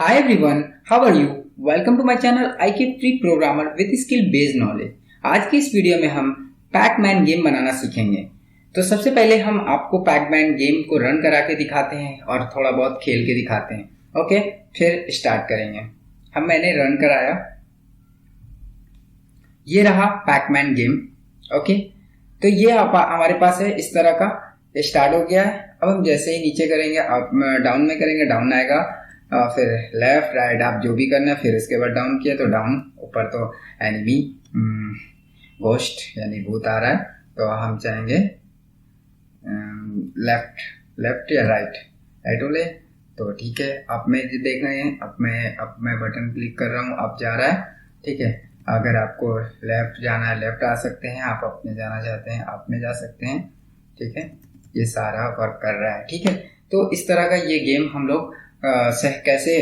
Hi everyone, how are you? Welcome to my channel IQ Free Programmer with Skill Based Knowledge। आज की इस video में हम Pac-Man game बनाना सीखेंगे। तो सबसे पहले हम आपको पैकमैन गेम को रन करा के दिखाते हैं और थोड़ा बहुत खेल के दिखाते हैं। ओके, फिर स्टार्ट करेंगे। मैंने रन कराया, ये रहा पैकमैन गेम। ओके, तो ये हमारे पास है, इस तरह का स्टार्ट हो गया है। अब हम जैसे ही नीचे करेंगे, आप डाउन में करेंगे, डाउन आएगा, फिर लेफ्ट राइट आप जो भी करना है, फिर इसके बाद डाउन किया तो डाउन, ऊपर तो एनिमी घोस्ट यानी भूत आ रहा है, तो हम चाहेंगे लेफ्ट या राइट बोले तो ठीक है। अब मैं देख रहे हैं, अब मैं बटन क्लिक कर रहा हूँ, अब जा रहा है। ठीक है, अगर आपको लेफ्ट जाना है लेफ्ट आ सकते हैं, आप अपने जाना चाहते हैं आप में जा सकते हैं। ठीक है, ये सारा वर्क कर रहा है। ठीक है, तो इस तरह का ये गेम हम लोग कैसे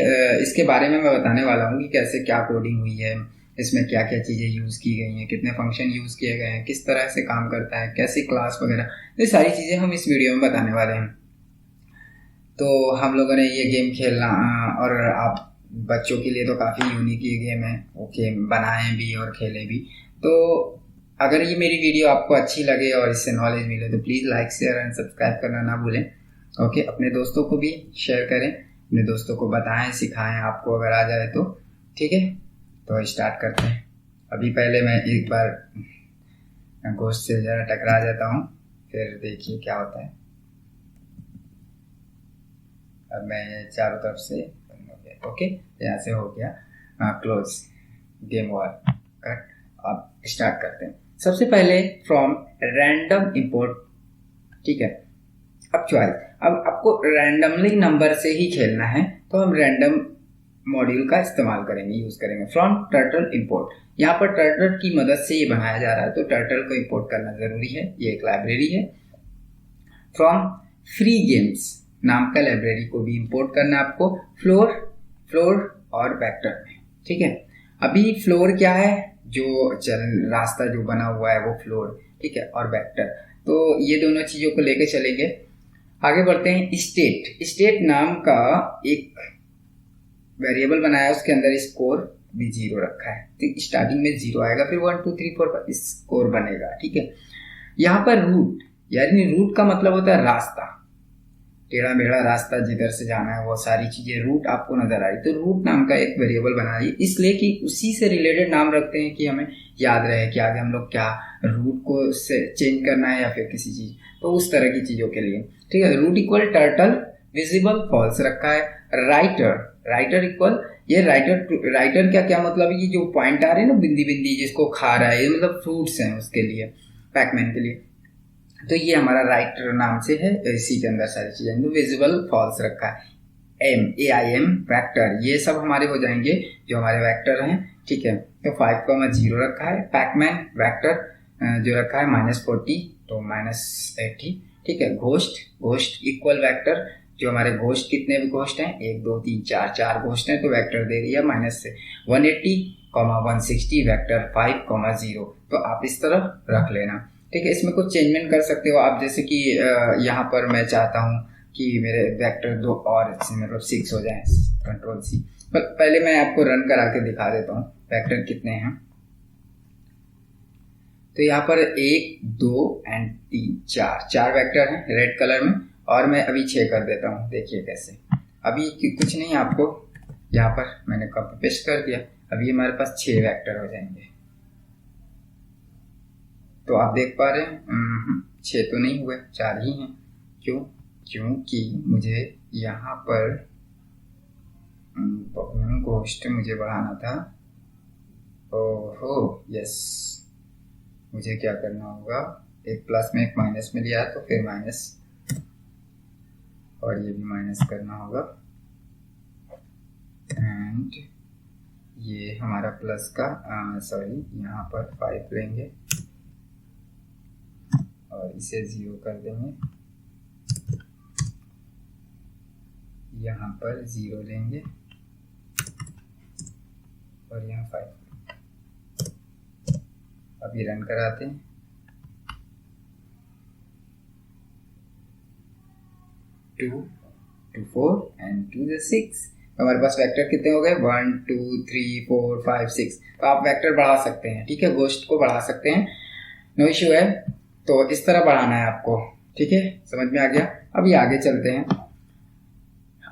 इसके बारे में मैं बताने वाला हूँ कि कैसे क्या कोडिंग हुई है, इसमें क्या क्या चीज़ें यूज़ की गई हैं, कितने फंक्शन यूज़ किए गए हैं, किस तरह से काम करता है, कैसी क्लास वगैरह, ये सारी चीज़ें हम इस वीडियो में बताने वाले हैं। तो हम लोगों ने ये गेम खेलना और आप बच्चों के लिए तो काफ़ी यूनिक ये गेम है। ओके, बनाए भी और खेले भी। तो अगर ये मेरी वीडियो आपको अच्छी लगे और इससे नॉलेज मिले तो please like share and subscribe करना ना भूलें। ओके, अपने दोस्तों को भी शेयर करें, अपने दोस्तों को बताएं, सिखाएं, आपको अगर आ जाए तो। ठीक है, तो स्टार्ट करते हैं। अभी पहले मैं एक बार घोस्ट से ज़रा टकरा जाता हूँ, फिर देखिए क्या होता है। अब मैं चारों तरफ से बंद हो गया। ओके, यहाँ से हो गया क्लोज, गेम ओवर, कट। अब स्टार्ट करते हैं। सबसे पहले फ्रॉम रैंडम इंपोर्ट। ठीक है, अब चॉइस, अब आपको रैंडमली नंबर से ही खेलना है, तो हम रैंडम मॉड्यूल का इस्तेमाल करेंगे, यूज करेंगे। फ्रॉम टर्टल इंपोर्ट, यहाँ पर टर्टल की मदद से ये बनाया जा रहा है, तो टर्टल को इंपोर्ट करना जरूरी है, ये एक लाइब्रेरी है। फ्रॉम फ्री गेम्स नाम का लाइब्रेरी को भी इंपोर्ट करना है आपको, फ्लोर और वेक्टर में। ठीक है, अभी फ्लोर क्या है, जो रास्ता जो बना हुआ है वो फ्लोर। ठीक है, और वेक्टर, तो ये दोनों चीजों को लेके चलेंगे। आगे बढ़ते हैं। स्टेट नाम का एक वेरिएबल बनाया, उसके अंदर स्कोर भी 0 रखा है। तो स्टार्टिंग में 0 आएगा, फिर 1 2 3 4 स्कोर बनेगा। ठीक है, यहाँ पर रूट, यानी रूट का मतलब होता है रास्ता, टेढ़ा मेढ़ा रास्ता जिधर से जाना है वो सारी चीजें रूट आपको नजर आ रही, तो रूट नाम का एक वेरिएबल बनाइए, इसलिए कि उसी से रिलेटेड नाम रखते हैं कि हमें याद रहे कि आगे हम लोग क्या रूट को से चेंज करना है या फिर किसी चीज, तो उस तरह की चीजों के लिए। ठीक है, root equal turtle visible false रखा है। राइटर इक्वल, ये राइटर क्या क्या मतलब है, ये जो पॉइंट आ रहे हैं ना, बिंदी बिंदी जिसको खा रहा है, ये मतलब फ्रूट्स हैं उसके लिए, पैकमैन के लिए। तो ये हमारा राइटर नाम से है, इसी के अंदर सारी चीजें। तो विजिबल फॉल्स रखा है। AIM वेक्टर, ये सब हमारे हो जाएंगे जो हमारे वेक्टर हैं। ठीक है, तो 5,0 रखा है। पैकमैन वेक्टर जो रखा है -40 तो -80। ठीक है, घोस्ट इक्वल वेक्टर, जो हमारे घोस्ट कितने भी घोस्ट हैं, 1 2 3 4 4 घोस्ट हैं, तो वेक्टर दे दिया माइनस से 180, 160 वेक्टर 5,0, तो आप इस तरह रख लेना। ठीक है, इसमें कुछ चेंजमेंट कर सकते हो आप, जैसे कि यहाँ पर मैं चाहता हूँ कि मेरे वेक्टर 2 और मतलब 6 हो जाए, कंट्रोल C। पर पहले मैं आपको रन करा के दिखा देता हूँ वेक्टर कितने हैं। तो यहाँ पर 1 2 एंड 3 4 वेक्टर हैं रेड कलर में, और मैं अभी 6 कर देता हूँ। देखिए कैसे, अभी कुछ नहीं, आपको यहाँ पर मैंने कॉपी पेस्ट कर दिया, अभी हमारे पास 6 वेक्टर हो जाएंगे। तो आप देख पा रहे हैं 6 तो नहीं हुए, 4 ही हैं। क्यों? क्योंकि मुझे यहाँ पर घोस्ट मुझे बढ़ाना था। ओहो यस, मुझे क्या करना होगा, एक प्लस में एक माइनस में लिया तो फिर माइनस, और ये भी माइनस करना होगा, एंड ये हमारा प्लस का सॉरी, यहाँ पर 5 लेंगे और इसे 0 कर देंगे, यहाँ पर 0 लेंगे और यहाँ 5। अभी रन कराते हैं। 2 2 4 एंड 2 6, तो हमारे पास वेक्टर कितने हो गए 1 2 3 4 5 6। तो आप वेक्टर बढ़ा सकते हैं, ठीक है, गोश्त को बढ़ा सकते हैं, नो इश्यू है। तो इस तरह बढ़ाना है आपको, ठीक है, समझ में आ गया। अभी आगे चलते हैं।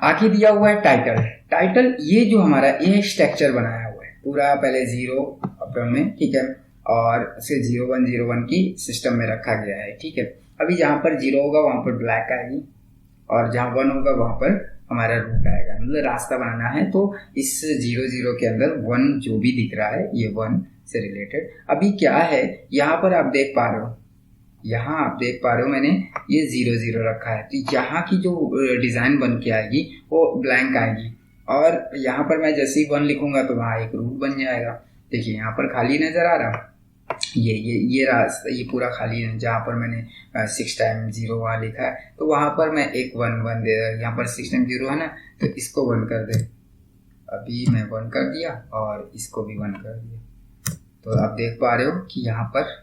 आगे दिया हुआ है टाइटल। टाइटल ये जो हमारा ये स्ट्रक्चर बनाया हुआ है पूरा, पहले 0 अपने में, ठीक है, और उसे 0101 की सिस्टम में रखा गया है, ठीक है। अभी जहाँ पर 0 होगा वहाँ पर ब्लैक आएगी, और जहाँ 1 होगा वहाँ पर हमारा रूट आएगा, मतलब रास्ता बनाना है। तो इस 00 के अंदर 1 जो भी दिख रहा है ये 1 से रिलेटेड। अभी क्या है यहाँ पर आप देख पा रहे हो, यहाँ आप देख पा रहे हो मैंने ये 00 रखा है, तो यहाँ की जो डिजाइन बन के आएगी वो ब्लैंक आएगी, और यहाँ पर मैं जैसे ही 1 लिखूंगा तो वहाँ एक रूट बन जाएगा। देखिए यहाँ पर खाली नजर आ रहा, ये रास्ता ये पूरा खाली है। जहाँ पर मैंने 6 टाइम 0 वहाँ लिखा है, तो वहाँ पर मैं एक 1 दे रहा, यहाँ पर 6 टाइम 0 है ना, तो इसको 1 कर दे। अभी मैं 1 कर दिया और इसको भी 1 कर दिया। तो आप देख पा रहे हो कि यहाँ पर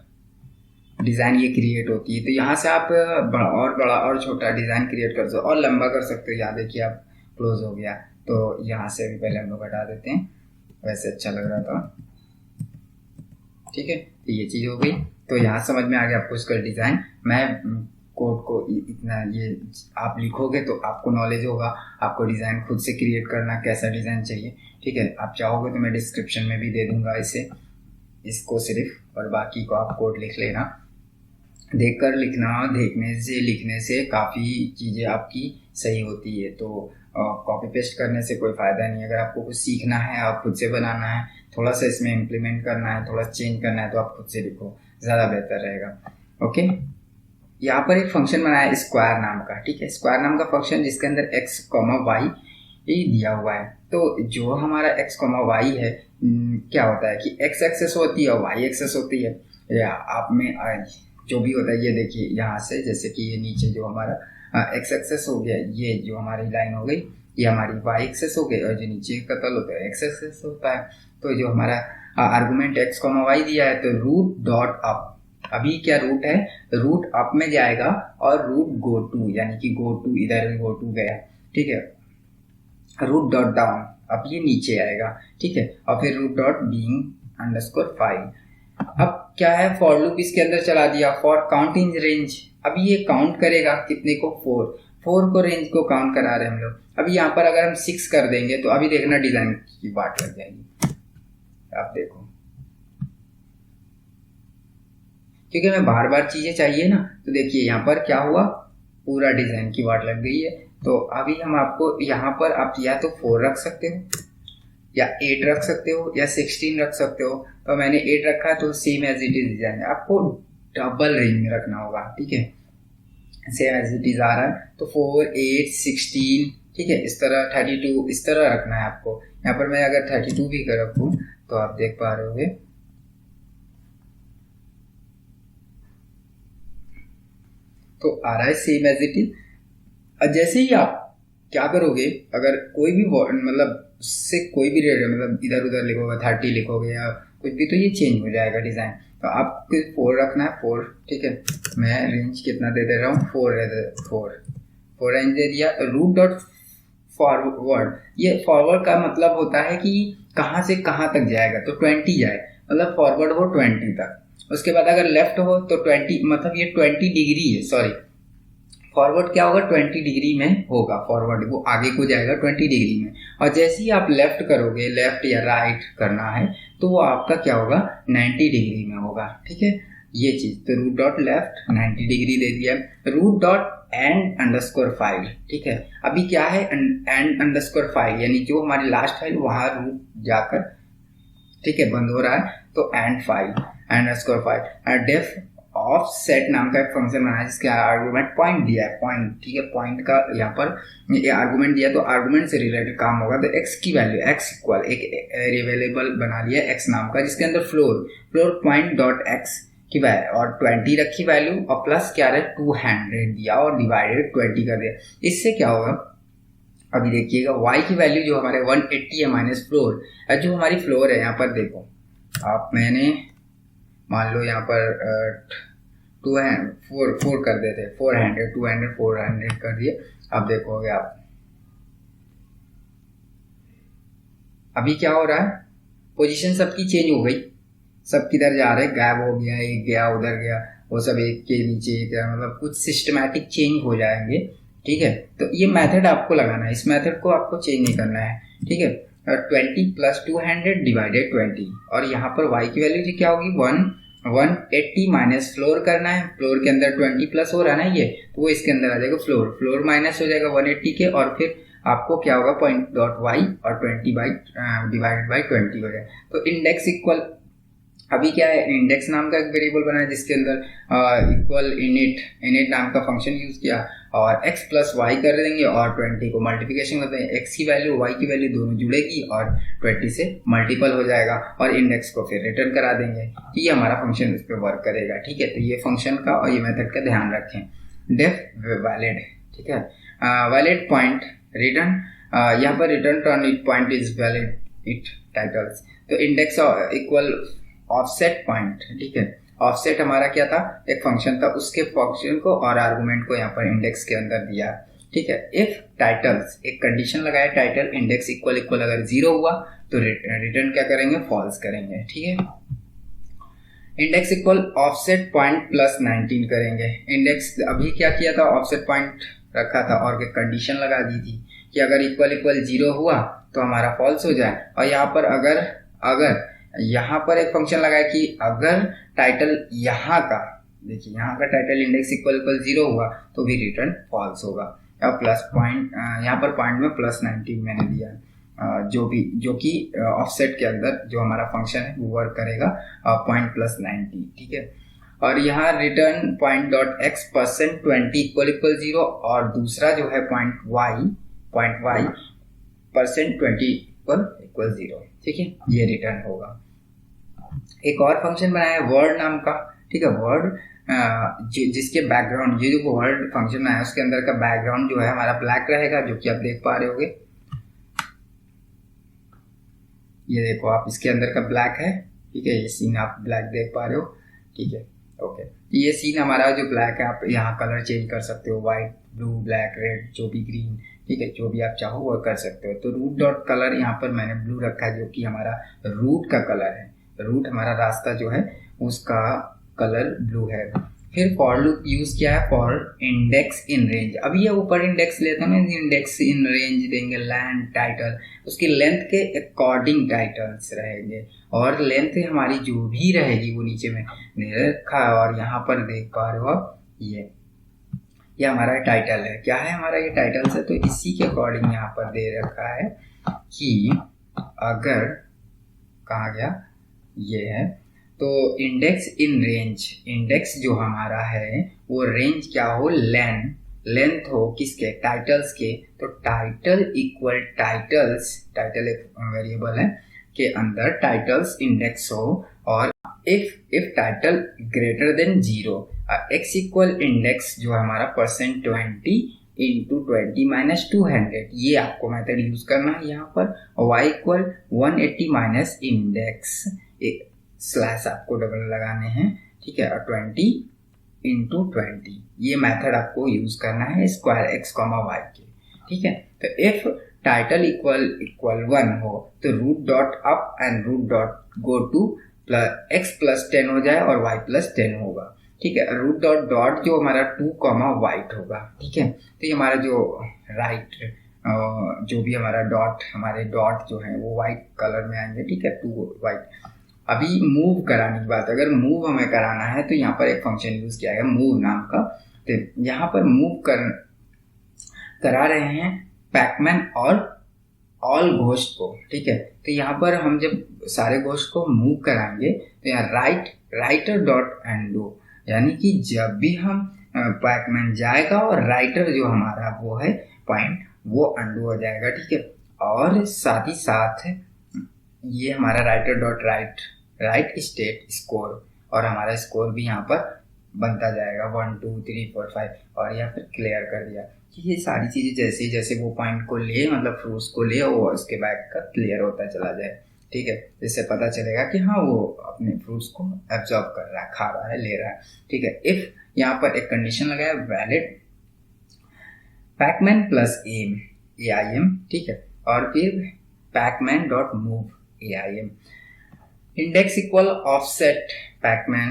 डिज़ाइन ये क्रिएट होती है। तो यहाँ से आप बड़ा और छोटा डिज़ाइन क्रिएट कर सकते हो और लंबा कर सकते हो। यहाँ देखिए आप क्लोज हो गया, तो यहाँ से भी पहले हम लोग हटा देते हैं, वैसे अच्छा लग रहा था, ठीक है। तो ये चीज़ हो गई, तो यहाँ समझ में आ गया आपको इसका डिज़ाइन। मैं कोड को इतना ये आप लिखोगे तो आपको नॉलेज होगा, आपको डिज़ाइन खुद से क्रिएट करना, कैसा डिज़ाइन चाहिए, ठीक है। आप चाहोगे तो मैं डिस्क्रिप्शन में भी दे दूंगा इसे, इसको सिर्फ, और बाकी को आप कोड लिख लेना। देखकर लिखना, लिखने से काफ़ी चीज़ें आपकी सही होती है। तो कॉपी पेस्ट करने से कोई फ़ायदा नहीं। अगर आपको कुछ सीखना है, आप खुद से बनाना है, थोड़ा सा इसमें इम्प्लीमेंट करना है, थोड़ा चेंज करना है, तो आप खुद से लिखो, ज़्यादा बेहतर रहेगा। ओके, यहाँ पर एक फंक्शन बनाया है स्क्वायर नाम का, ठीक है, स्क्वायर नाम का फंक्शन जिसके अंदर x, y ये दिया हुआ है। तो जो हमारा x, y है, क्या होता है कि x एक्सेस होती है और y एक्सेस होती है, या आप में जो भी होता है। ये देखिए यहाँ से, जैसे कि ये नीचे जो हमारा x एक्सेस हो गया, ये जो हमारी लाइन हो गई, ये हमारी y एक्सेस हो गई, और जो नीचे का तल होता है x एक्सेस होता है। तो जो हमारा आर्गुमेंट x, y दिया है, तो रूट डॉट अप, अभी क्या रूट है, रूट अप में जाएगा, और रूट गो टू, यानी कि गो टू इधर गो टू गया, ठीक है। रूट डॉट डाउन, अब ये नीचे आएगा, ठीक है, और फिर रूट डॉट बीइंग अंडरस्कोर फाइल। अब क्या है, फॉर लूप इसके अंदर चला दिया, फॉर काउंट इन रेंज। अभी ये काउंट करेगा कितने को, 4 को रेंज को काउंट करा रहे हैं हम लोग। अभी यहाँ पर अगर हम 6 कर देंगे तो अभी देखना डिजाइन की बात लग जाएगी, आप देखो, क्योंकि हमें बार बार चीजें चाहिए ना। तो देखिए यहाँ पर क्या हुआ, पूरा डिजाइन की वाट लग गई है। तो अभी हम आपको यहाँ पर आप या तो 4 रख सकते हो, या 8 रख सकते हो, या 16 रख सकते हो। तो मैंने 8 रखा है, तो same as it is design आपको डबल रेंज में रखना होगा, ठीक है, सेम एज इट इज आ रहा है। तो 4 8 16, ठीक है, इस तरह 32 इस तरह रखना है आपको। यहाँ पर मैं अगर 32 भी कर रखूँ तो आप देख पा रहे होगे, तो आ रहा है सेम एज इट इज। जैसे ही आप क्या करोगे, अगर कोई भी मतलब उससे कोई भी रेट मतलब इधर उधर लिखोगे, 30 लिखोगे या कुछ भी, तो ये चेंज हो जाएगा डिजाइन। तो आपको 4 रखना है, 4, ठीक है। मैं रेंज कितना दे रहा हूँ, 4 रेंज दे दिया। रूट डॉट फॉरवर्ड, ये फॉरवर्ड का मतलब होता है कि कहाँ से कहाँ तक जाएगा, तो 20 जाए, मतलब फॉरवर्ड हो 20 तक। उसके बाद अगर लेफ्ट हो तो 20, मतलब ये 20 डिग्री है, सॉरी, फॉरवर्ड क्या होगा, 20 डिग्री में होगा, फॉरवर्ड वो आगे को जाएगा 20 डिग्री में। और जैसे ही आप लेफ्ट करोगे, लेफ्ट या राइट करना है, तो वो आपका क्या होगा, 90 डिग्री में होगा, ठीक है, ये चीज। तो रूट डॉट लेफ्ट 90 डिग्री दे दिया। Root dot end underscore file, ठीक है। अभी क्या है, एंड अंडरस्कोर फाइल, यानी जो हमारी लास्ट फाइल वहां रूट जाकर, ठीक है, बंद हो रहा है, तो end file underscore file. Def offset नाम का एक फंक्शन बना है जिसके आर्गुमेंट पॉइंट दिया है, पॉइंट, ठीक है, पॉइंट का यहाँ पर ये आर्गुमेंट दिया, तो आर्गुमेंट से रिलेटेड काम होगा। तो x की वैल्यू x इक्वल एक वेरिएबल बना लिया x नाम का, जिसके अंदर फ्लोर पॉइंट डॉट x की वैल्यू और 20 रखी वैल्यू, और प्लस क्या रहे 200 दिया और डिवाइडेड 20 कर दिया। इससे क्या होगा, अभी देखिएगा y की वैल्यू जो हमारे 180 है माइनस फ्लोर, जो हमारी फ्लोर है यहाँ पर देखो आप, मैंने मान लो यहाँ पर 4 कर देते, 400 200 400 कर दिए। अब देखोगे आप अभी क्या हो रहा है, पोजीशन सबकी चेंज हो गई, सब किधर जा रहे हैं, गायब हो गया, एक गया उधर गया, वो सब एक के नीचे एक, मतलब कुछ सिस्टमैटिक चेंज हो जाएंगे। ठीक है, तो ये मेथड आपको लगाना है, इस मेथड को आपको चेंज नहीं करना है। ठीक है, 20 प्लस 200 डिवाइडेड 20, और यहाँ पर y की वैल्यू जी क्या होगी 180 माइनस फ्लोर करना है, फ्लोर के अंदर 20 प्लस हो रहा है ना ये, तो वो इसके अंदर आ जाएगा फ्लोर माइनस हो जाएगा 180 के, और फिर आपको क्या होगा पॉइंट डॉट वाई और 20 बाई डिवाइडेड बाई 20 हो जाएगा। तो इंडेक्स इक्वल, अभी क्या है, इंडेक्स नाम का एक वेरिएबल बना है जिसके अंदर इक्वल इनिट नाम का फंक्शन यूज किया, और x प्लस वाई कर देंगे और 20 को मल्टीप्लिकेशन करते हैं, x की वैल्यू y की वैल्यू दोनों जुड़ेगी और 20 से मल्टीपल हो जाएगा, और इंडेक्स को फिर रिटर्न करा देंगे। ये हमारा फंक्शन इस पर वर्क करेगा। ठीक है, तो ये फंक्शन का और ये मेथड का ध्यान रखें। डेफ वैलिड, ठीक है, वैलिड पॉइंट रिटर्न, यहाँ पर return turn it point is valid it titles. तो इंडेक्स इक्वल ऑफसेट पॉइंट। ठीक है, ऑफसेट हमारा क्या था, एक फंक्शन था, उसके फंक्शन को और आर्गुमेंट को यहाँ पर इंडेक्स के अंदर दिया। ठीक है, इफ टाइटल्स, एक कंडीशन लगाया, टाइटल इंडेक्स इक्वल अगर 0 हुआ तो रिटर्न क्या करेंगे, फॉल्स करेंगे। ठीक है, index equal offset point plus 19 करेंगे। इंडेक्स अभी क्या किया था, ऑफसेट पॉइंट रखा था और कंडीशन लगा दी थी कि अगर इक्वल 0 हुआ तो हमारा फॉल्स हो जाए, और यहाँ पर अगर यहाँ पर एक फंक्शन लगाया कि अगर टाइटल यहाँ का, देखिए यहाँ का टाइटल इंडेक्स इक्वल 0 हुआ तो भी रिटर्न फॉल्स होगा। अब प्लस पॉइंट, यहाँ पर पॉइंट में प्लस 19 मैंने दिया है, जो कि ऑफसेट के अंदर जो हमारा फंक्शन है वो वर्क करेगा पॉइंट प्लस 90। ठीक है, और यहाँ return point dot x percent 20 equal 0, और दूसरा जो है पॉइंट वाई परसेंट 20 इक्वल 0। ठीक है, ये रिटर्न होगा। एक और फंक्शन बनाया है वर्ड नाम का। ठीक है, वर्ड जिसके बैकग्राउंड, ये जो वर्ड फंक्शन बनाया है उसके अंदर का बैकग्राउंड जो है हमारा ब्लैक रहेगा, जो कि आप देख पा रहे होगे, ये देखो आप, इसके अंदर का ब्लैक है। ठीक है, ये सीन आप ब्लैक देख पा रहे हो। ठीक है, ओके, ये सीन हमारा जो ब्लैक है, आप यहाँ कलर चेंज कर सकते हो, व्हाइट, ब्लू, ब्लैक, रेड, जो भी ग्रीन, ठीक है, जो भी आप चाहो वो कर सकते हो। तो रूट डॉट कलर यहाँ पर मैंने ब्लू रखा है, जो कि हमारा रूट का कलर है, रूट हमारा रास्ता जो है उसका कलर ब्लू है। फिर फॉर लूप यूज किया है फॉर इंडेक्स इन रेंज। अभी ये ऊपर इंडेक्स लेते हैं, इंडेक्स इन रेंज देंगे, लैंड टाइटल, उसकी लेंथ के अकॉर्डिंग टाइटल्स रहेंगे, और लेंथ हमारी जो भी रहेगी वो नीचे में दे रखा है। और यहाँ पर देख पा रहे हो आप, ये हमारा टाइटल है। क्या है हमारा ये टाइटल है, तो इसी के अकॉर्डिंग यहाँ पर दे रखा है कि अगर, कहा गया, ये है, तो इंडेक्स इन रेंज, इंडेक्स जो हमारा है वो रेंज क्या हो, लेंथ हो किसके, टाइटल्स के। तो टाइटल इक्वल टाइटल्स, टाइटल एक वेरिएबल है के अंदर टाइटल्स इंडेक्स हो, और if title greater than 0, x equal index जो हमारा परसेंट 20 इंटू 20 माइनस 200, ये आपको मेथड यूज करना है यहाँ पर। और वाई इक्वल 180 माइनस इंडेक्स, एक स्लैश आपको डबल लगाने हैं। ठीक है, और 20 इंटू 20, ये मेथड आपको यूज करना है स्क्वायर एक्स कॉमा वाई के। ठीक है, तो इफ टाइटल इक्वल 1 हो तो root dot up and root dot go to X plus 10 हो जाए और वाई प्लस 10 होगा। ठीक है, रूट डॉट डॉट जो हमारा 2 कॉमा वाइट होगा। ठीक है, तो ये हमारा जो राइट जो भी हमारा डॉट, हमारे डॉट जो है वो वाइट कलर में आएंगे। ठीक है, 2 वाइट। अभी मूव कराने की बात, अगर मूव हमें कराना है तो यहाँ पर एक फंक्शन यूज किया है मूव नाम का। तो यहाँ पर मूव करा रहे हैं पैकमैन और ऑल घोस्ट को। ठीक है, तो यहाँ पर हम जब सारे घोस्ट को मूव कराएंगे तो यहाँ राइटर डॉट एंडो, यानी कि जब भी हम पैकमैन जाएगा और राइटर जो हमारा वो है पॉइंट, वो अंडू हो जाएगा। ठीक है, और साथ ही साथ ये हमारा writer dot right state score, और हमारा स्कोर भी यहाँ पर बनता जाएगा 1 2 3 4 5, और यहाँ पर क्लियर कर दिया कि ये सारी चीज़ें जैसे जैसे वो पॉइंट को ले, मतलब फ्रूट्स को ले, वो उसके बैक का क्लियर होता चला जाए। ठीक है, जिससे पता चलेगा कि हाँ वो अपने फ्रूट्स को एब्जॉर्ब कर रहा है, खा रहा है, ले रहा है। ठीक है, इफ यहाँ पर एक कंडीशन लगाया valid Pacman plus M, AIM। ठीक है, और फिर pacman dot move aim, index equal offset pacman,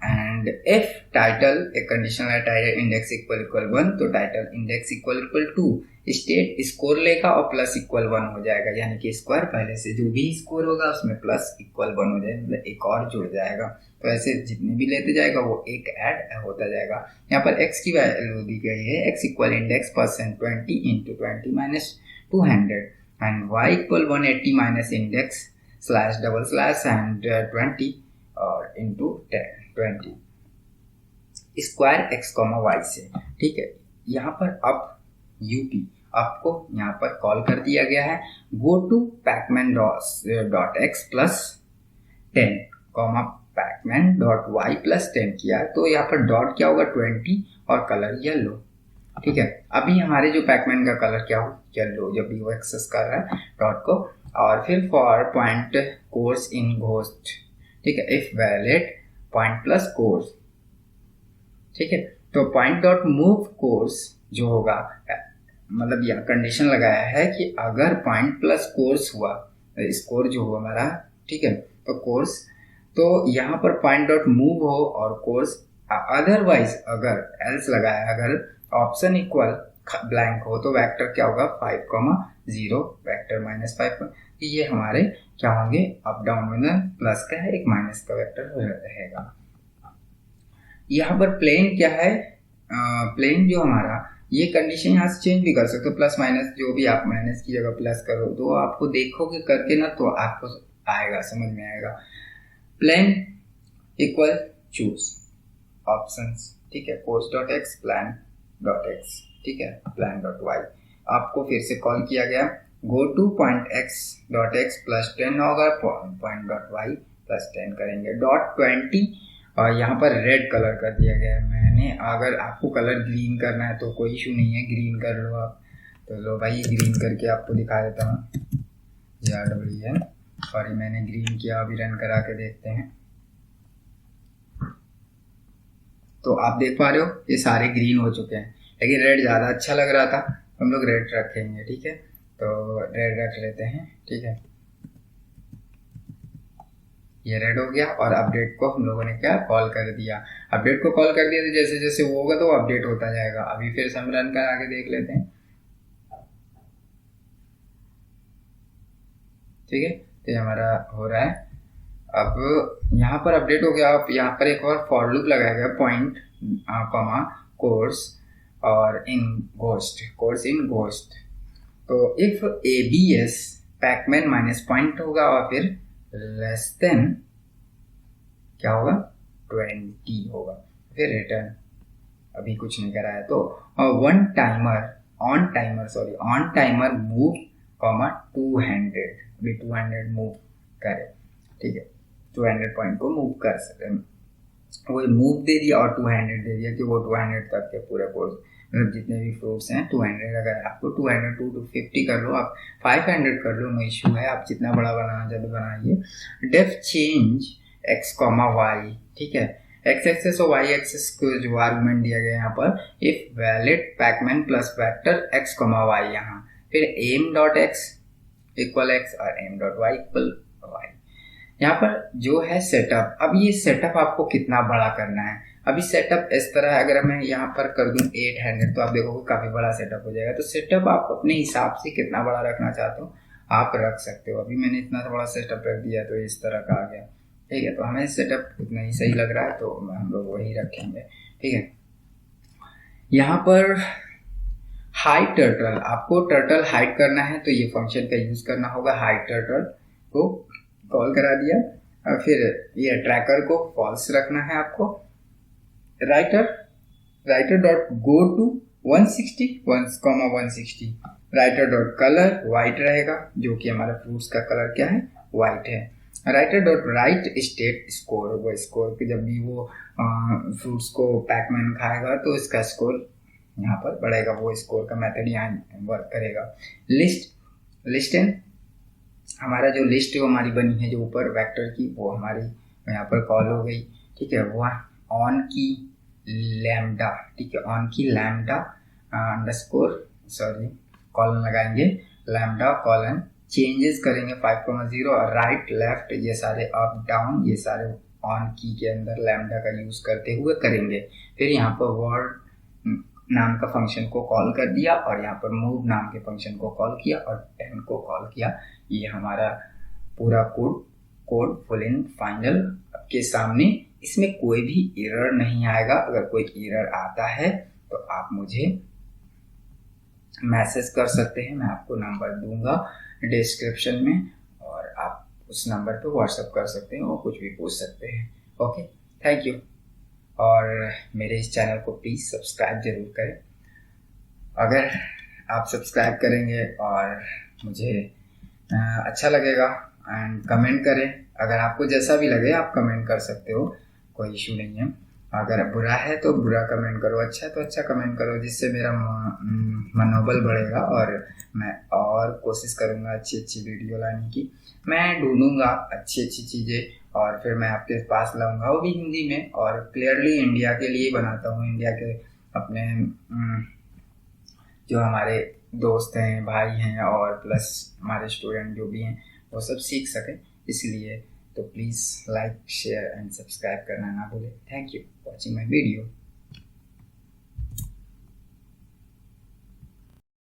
and if title एक कंडीशन है title index equal 1 तो title index equal 2 state score लेगा और प्लस इक्वल 1 हो जाएगा, यानी कि स्क्वायर पहले से जो भी स्कोर होगा उसमें प्लस इक्वल 1 हो जाएगा, मतलब एक और जुड़ जाएगा। तो ऐसे जितने भी लेते जाएगा वो एक ऐड होता जाएगा। यहाँ पर x की वैल्यू दी गई है x equal index percent 20 into 20 minus 200 and y equal 180 minus index slash double slash and 20 और into 20 square x comma Y से। ठीक है, यहाँ पर अब यूपी आपको यहाँ पर कॉल कर दिया गया है, go to Pacman dot X plus 10 comma Pacman dot Y plus 10 किया तो यहाँ पर डॉट क्या होगा 20 और कलर येलो। ठीक है, अभी हमारे जो पैकमैन का कलर क्या हो येलो, जब भी वो एक्सेस कर रहा है डॉट को। और फिर for point course in ghost, ठीक है, if valid point plus course. ठीक है, तो पॉइंट डॉट मूव कोर्स जो होगा, मतलब यह कंडीशन लगाया है कि अगर पॉइंट प्लस कोर्स हुआ, स्कोर जो हुआ हमारा, ठीक है, तो कोर्स, तो यहाँ पर पॉइंट डॉट मूव हो और कोर्स, अदरवाइज अगर एल्स लगाया, अगर ऑप्शन इक्वल ब्लैंक हो तो वेक्टर क्या होगा 5,0 वेक्टर -5। ये हमारे क्या होंगे अप डाउन में प्लस का है, एक माइनस का वेक्टर रहेगा। यहाँ पर प्लेन क्या है, प्लेन जो हमारा, ये कंडीशन यहाँ से चेंज भी कर सकते हो, प्लस माइनस जो भी आप माइनस की जगह प्लस करो तो आपको देखोगे करके ना तो आपको आएगा, समझ में आएगा। प्लेन इक्वल चूज ऑप्शंस, ठीक है, course dot x plan dot x, ठीक है, प्लान डॉट वाई। आपको फिर से कॉल किया गया, go two point x dot X plus 10 होगा, पॉइंट डॉट वाई प्लस 10 करेंगे, डॉट 20 और यहाँ पर रेड कलर कर दिया गया है मैंने। अगर आपको कलर ग्रीन करना है तो कोई इशू नहीं है, ग्रीन कर लो आप। तो लो भाई ग्रीन करके आपको दिखा देता हूँ, JRW है, सॉरी मैंने ग्रीन किया, अभी रन करा के देखते हैं। तो आप देख पा रहे हो ये सारे ग्रीन हो चुके हैं, लेकिन रेड ज़्यादा अच्छा लग रहा था, हम लोग रेड रखेंगे। ठीक है, तो रेड रख लेते हैं। ठीक है, ये रेड हो गया और अपडेट को हम लोगों ने क्या कॉल कर दिया, अपडेट को कॉल कर दिया तो जैसे जैसे वो होगा तो अपडेट होता जाएगा। अभी फिर से हम रन करा के देख लेते हैं। ठीक है, तो ये हमारा हो रहा है। अब यहाँ पर अपडेट हो गया। अब यहाँ पर एक और फॉर लूप लगाया गया, पॉइंट कॉमा कोर्स और इन घोस्ट, कोर्स इन घोस्ट। तो if ABS Pac-Man minus point होगा और फिर लेस देन क्या होगा 20 होगा, फिर रिटर्न। अभी कुछ नहीं करा है तो ऑन टाइमर मूव कॉमा 200, अभी 200 मूव करे। ठीक है, 200 पॉइंट को मूव कर सकते हैं, वो मूव दे दिया और 200 दे दिया कि वो 200 तक के पूरे कोर्स, मतलब जितने भी फ्रूट्स हैं 200। अगर आपको 200 250 कर लो, आप 500 कर लो, नो इशू है, आप जितना बड़ा बनाना चाहते बनाइए। Def change x comma y, ठीक है, x एक्सेस और y एक्सेस को जो आर्गुमेंट दिया गया यहाँ पर, if valid Pacman plus vector x comma y, यहाँ फिर m dot x equal x और m dot y equal y. यहाँ पर जो है सेटअप, अब ये सेटअप आपको कितना बड़ा करना है। अभी सेटअप इस तरह है, अगर मैं यहाँ पर कर दूं 800 तो आप देखोगे काफी बड़ा सेटअप हो जाएगा। तो सेटअप आप अपने हिसाब से कितना बड़ा रखना चाहते हो आप रख सकते हो। अभी मैंने इतना बड़ा सेटअप रख दिया तो इस तरह का आ गया। ठीक है, तो हमें सेटअप उतना ही सही लग रहा है तो हम लोग वही रखेंगे। ठीक है, यहाँ पर हाइड टर्टल, आपको टर्टल हाइड करना है तो ये फंक्शन का यूज करना होगा। हाइड टर्टल को कॉल करा दिया और फिर ये ट्रैकर को फॉल्स रखना है आपको। Writer dot go to 160 writer dot colour white रहेगा, जो कि हमारा फ्रूट्स का कलर क्या है वाइट है। Writer dot right state score, वो स्कोर के जब भी वो फ्रूट्स को पैकमैन खाएगा तो इसका स्कोर यहाँ पर बढ़ेगा, वो स्कोर का मेथड यहाँ वर्क करेगा। लिस्ट हमारा जो लिस्ट है वो हमारी बनी है जो ऊपर वेक्टर की, वो हमारी यहाँ पर कॉल हो गई। ठीक है, वो ऑन की लैम्डा, ठीक है, ऑन की लैम्डा अंडरस्कोर, सॉरी कॉलन लगाएंगे, लैम्डा कॉलन चेंजेस करेंगे 5,0 और राइट लेफ्ट ये सारे अप डाउन ये सारे ऑन की के अंदर लैम्डा का यूज करते हुए करेंगे। फिर यहाँ पर वर्ड नाम का फंक्शन को कॉल कर दिया और यहाँ पर मूव नाम के फंक्शन को कॉल किया और 10 को कॉल किया। ये हमारा पूरा कोड फुल एंड फाइनल आपके सामने। इसमें कोई भी एरर नहीं आएगा। अगर कोई एरर आता है तो आप मुझे मैसेज कर सकते हैं, मैं आपको नंबर दूंगा डिस्क्रिप्शन में और आप उस नंबर पे व्हाट्सएप कर सकते हैं और कुछ भी पूछ सकते हैं। Okay, thank you. और मेरे इस चैनल को प्लीज़ सब्सक्राइब जरूर करें। अगर आप सब्सक्राइब करेंगे और मुझे अच्छा लगेगा एंड कमेंट करें। अगर आपको जैसा भी लगे आप कमेंट कर सकते हो, कोई इशू नहीं है। अगर बुरा है तो बुरा कमेंट करो, अच्छा है तो अच्छा कमेंट करो, जिससे मेरा मनोबल बढ़ेगा और मैं और कोशिश करूँगा अच्छी अच्छी वीडियो लाने की। मैं ढूंढूंगा अच्छी अच्छी चीज़ें और फिर मैं आपके पास लाऊंगा, वो भी हिंदी में और क्लियरली इंडिया के लिए बनाता हूँ। इंडिया के अपने जो हमारे दोस्त हैं, भाई हैं और प्लस हमारे स्टूडेंट जो भी हैं वो सब सीख सकें, इसलिए तो please like share and subscribe करना ना भूलें। Thank you watching my video.